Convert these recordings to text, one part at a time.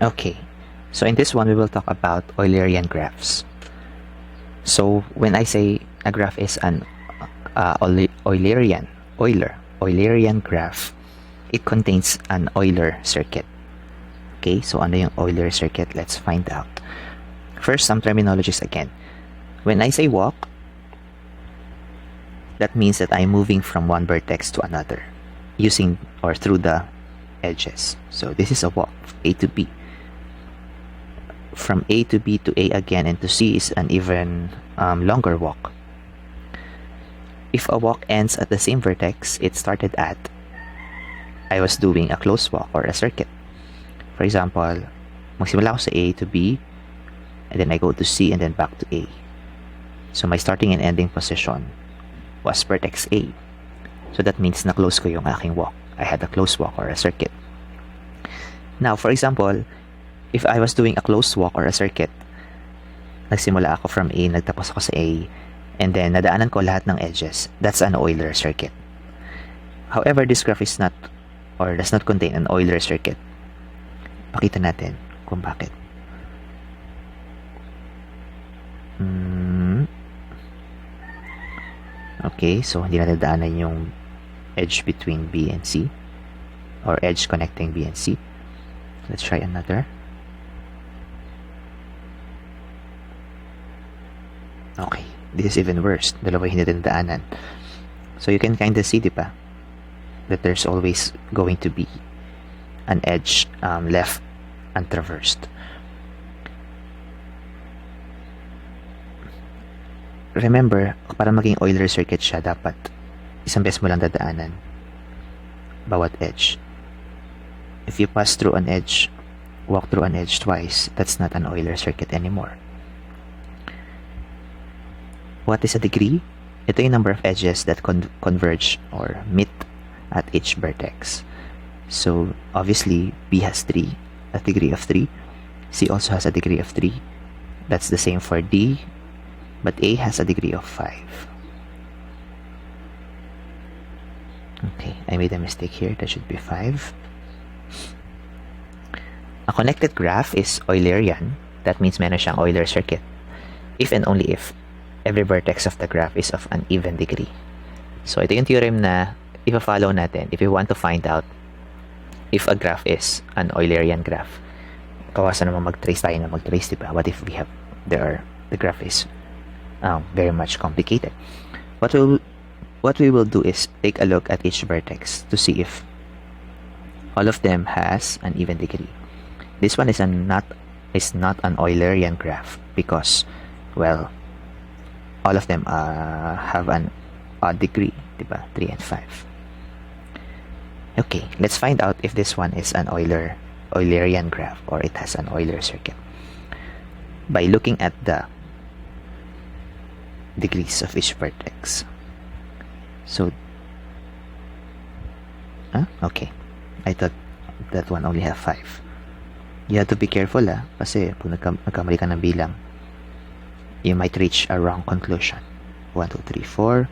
Okay, so in this one, we will talk about Eulerian graphs. So when I say a graph is an Eulerian graph, it contains an Euler circuit. Okay, so ano yung Euler circuit? Let's find out. First, some terminologies again. When I say walk, that means that I'm moving from one vertex to another using or through the edges. So this is a walk, A to B. From A to B to A again and to C is an even longer walk. If a walk ends at the same vertex it started at, I was doing a closed walk or a circuit. For example, magsimula ako sa A to B, and then I go to C and then back to A. So my starting and ending position was vertex A. So that means na-close ko yung aking walk. I had a closed walk or a circuit. Now, for example, if I was doing a closed walk or a circuit, nagsimula ako from A, nagtapos ako sa A, and then nadaanan ko lahat ng edges, that's an Euler circuit. However, this graph is not or does not contain an Euler circuit. Pakita natin kung bakit. Okay, so hindi na nadaanan yung edge between B and C or edge connecting B and C. Let's try another. Okay, this is even worse. Dalawa hindi nadaanan. So you can kind of see, diba, that there's always going to be an edge left untraversed. Remember, para maging Euler circuit siya, dapat isang beses mo lang dadaanan bawat edge. If you pass through an edge, walk through an edge twice, that's not an Euler circuit anymore. What is a degree? Ito yung number of edges that converge or meet at each vertex. So obviously B has 3, a degree of 3. C also has a degree of 3. That's the same for D, but A has a degree of 5. Okay, I made a mistake here. That should be 5. A connected graph is Eulerian. That means meron siyang Euler circuit if and only if every vertex of the graph is of an even degree. So ito yung theorem na ipa-follow natin if we want to find out if a graph is an Eulerian graph. Kawasan naman mag-trace tayo na mag-trace, diba? What if the graph is very much complicated? What we will do is take a look at each vertex to see if all of them has an even degree. This one is not an Eulerian graph because, well, all of them have an odd degree, diba? 3 and 5. Okay, let's find out if this one is an Eulerian graph or it has an Euler circuit by looking at the degrees of each vertex. So, okay, I thought that one only have 5. You have to be careful, kasi kung nagkamali ka ng bilang, you might reach a wrong conclusion. 1, 2, 3, 4.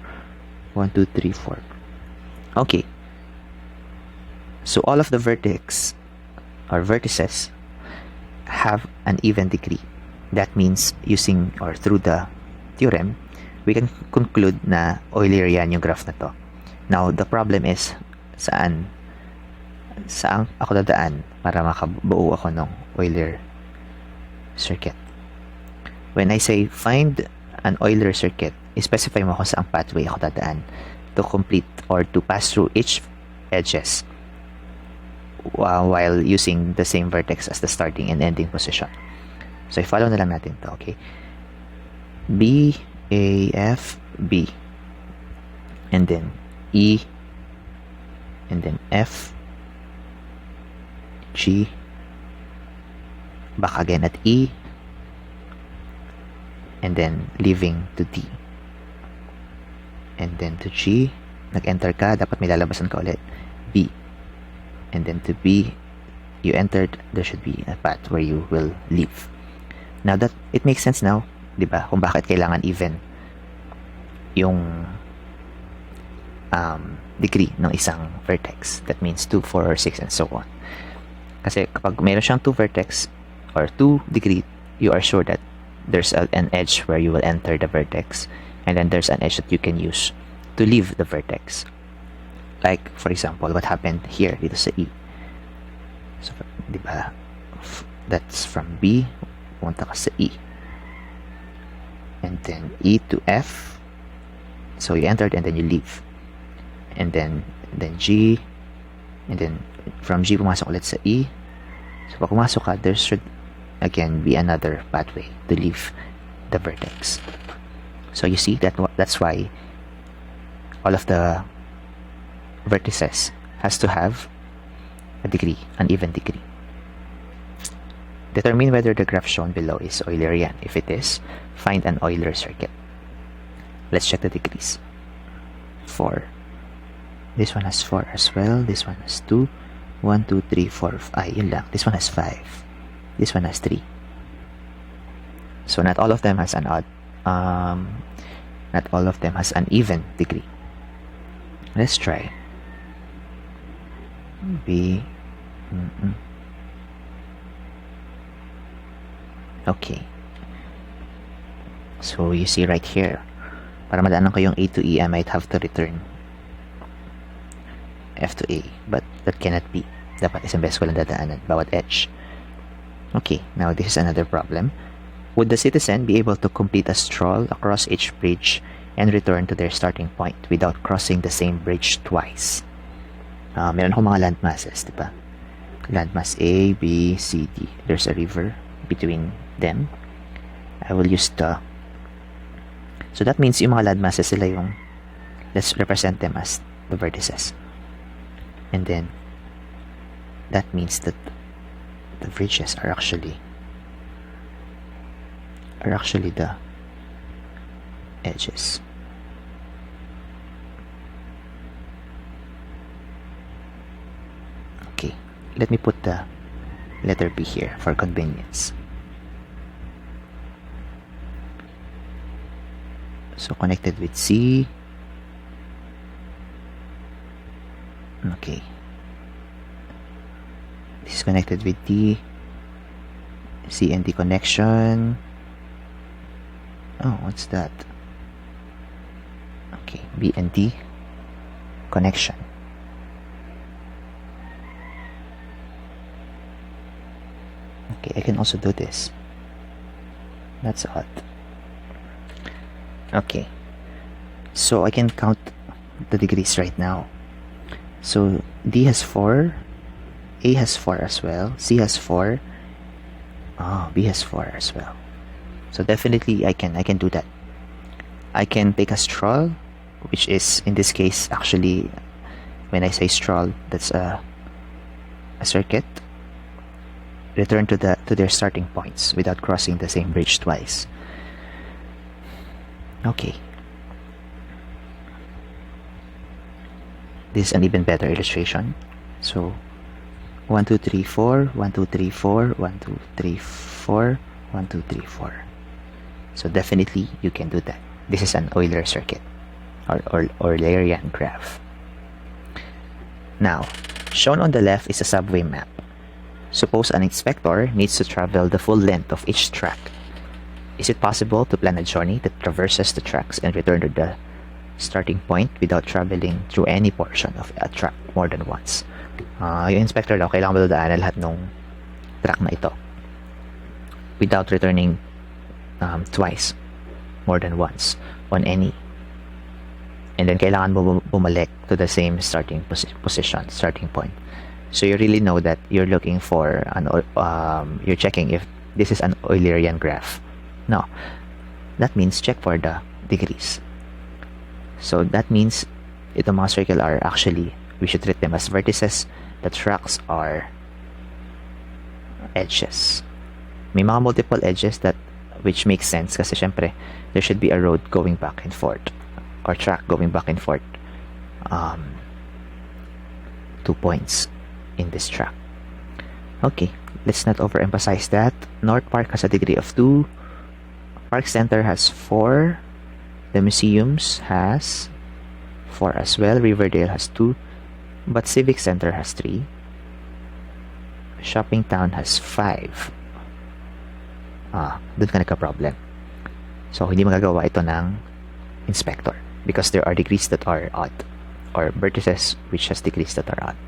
1, 2, 3, 4. Okay. So all of the vertices have an even degree. That means using or through the theorem, we can conclude na Eulerian yung graph na to. Now, the problem is saan ako dadaan para makabuo ako ng Euler circuit. When I say find an Euler circuit, specify mo kung saang pathway ako dadaan to complete or to pass through each edges while using the same vertex as the starting and ending position. So, i-follow na lang natin to, okay? B, A, F, B. And then E, and then F, G, back again at E, and then leaving to D. And then to G, nag-enter ka, dapat may lalabasan ka ulit. B. And then to B, you entered, there should be a path where you will leave. Now that, it makes sense now, diba? Kung bakit kailangan even yung degree ng isang vertex. That means 2, 4, or 6, and so on. Kasi kapag meron siyang 2 vertex or 2 degree, you are sure that there's an edge where you will enter the vertex, and then there's an edge that you can use to leave the vertex. Like, for example, what happened here dito sa E. So, di ba? That's from B, pumunta ka sa E. And then E to F. So, you entered and then you leave. And then G. And then, from G, pumasok ulit sa E. So, pag pumasok ka, there should again be another pathway to leave the vertex. So you see that's why all of the vertices has to have a degree, an even degree. Determine whether the graph shown below is Eulerian. If it is, find an Euler circuit. Let's check the degrees. 4. This one has 4 as well. This one has 2. 1, 2, 3, 4. Yun lang. This one has 5. This one has 3. So not all of them has an not all of them has an even degree. Let's try. B. Okay. So you see right here, para madaanan ko yung A to E, I might have to return F to A, but that cannot be. Dapat isang beses ko lang dadaanan bawat edge. Okay, now this is another problem. Would the citizen be able to complete a stroll across each bridge and return to their starting point without crossing the same bridge twice? Meron akong mga landmasses, di ba? Landmass A, B, C, D. There's a river between them. I will use the... So that means yung mga landmasses sila yung... Let's represent them as the vertices. And then, that means that the bridges are actually the edges. Okay, let me put the letter B here for convenience. So connected with C. Okay. This is connected with D. C and D connection. Oh, what's that? Okay, B and D connection. Okay, I can also do this. That's odd. Okay, so I can count the degrees right now. So D has 4, A has 4 as well, C has 4, B has 4 as well. So definitely I can do that. I can take a stroll, which is in this case actually, when I say stroll, that's a circuit. Return to their starting points without crossing the same bridge twice. Okay. This is an even better illustration. So 1, 2, 3, 4, 1, 2, 3, 4, 1, 2, 3, 4, 1, 2, 3, 4. So definitely you can do that. This is an Euler circuit or Eulerian graph. Now, shown on the left is a subway map. Suppose an inspector needs to travel the full length of each track. Is it possible to plan a journey that traverses the tracks and return to the starting point without traveling through any portion of a track more than once? Yung inspector daw, kailangan mo dadaanan lahat ng track na ito without returning twice, more than once, on any. And then kailangan mo bumalik to the same starting position, starting point. So you really know that you're looking for you're checking if this is an Eulerian graph. No, that means check for the degrees. So that means itong mga circle are actually, we should treat them as vertices. The tracks are edges. May mga multiple edges which makes sense kasi syempre there should be a road going back and forth or track going back and forth 2 points in this track. Okay, let's not overemphasize that. North Park has a degree of 2. Park Center has 4. The museums has 4 as well. Riverdale has 2. But Civic Center has 3. shopping town has 5, dun ka nagka-problem. So, hindi magagawa ito ng inspector because there are degrees that are odd or vertices which has degrees that are odd.